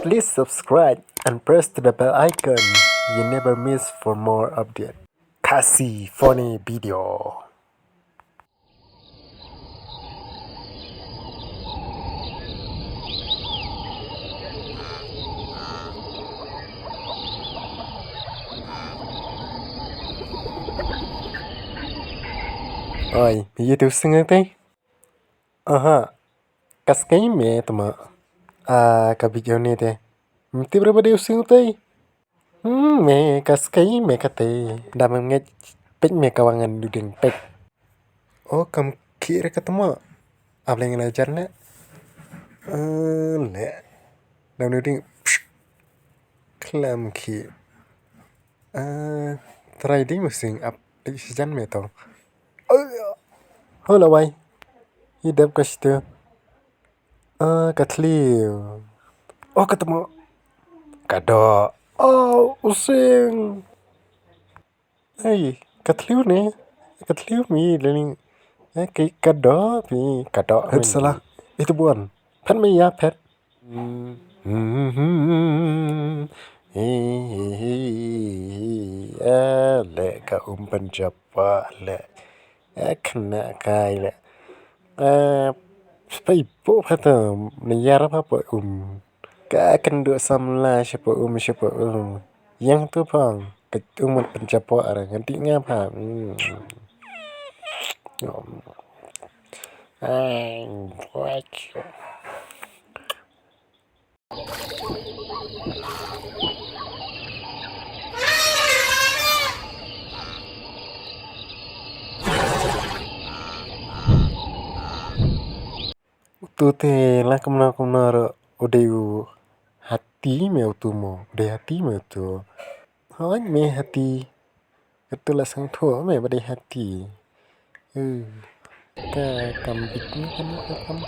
Please subscribe and press the bell icon. You never miss for more update. Khasi funny video. Oi, YouTube sing tay? Aha, kas kay me tama. Ka video ni te. Mti berapa dia using tay? Me kas kay me kate. Damam nge pek me kawangan duding pek. Oh, kam kira ketemu. Apa yang ngajar na? Le. Dam duding klam ki. Try đi musing up di sejan me to. Hola bay. Hidap kas tu. Katliu. Oh, ketemu. Kado. Oh, using. Hey, katliu ni. Katliu mi lening. Kay kado mi kado. Het salah. Itu bukan. Pet mi ya pet. Le ka umpan japa le. Kena kai le. Ibu kata niyara apa Ka akan duk samla siapa Yang tu pang umat pencapo orang nanti ngapa. Tu te lah kemana udah hati meu tu mo udah hati meu tu hoi me hati itulah sang thua me badai hati ka kam bit ni kan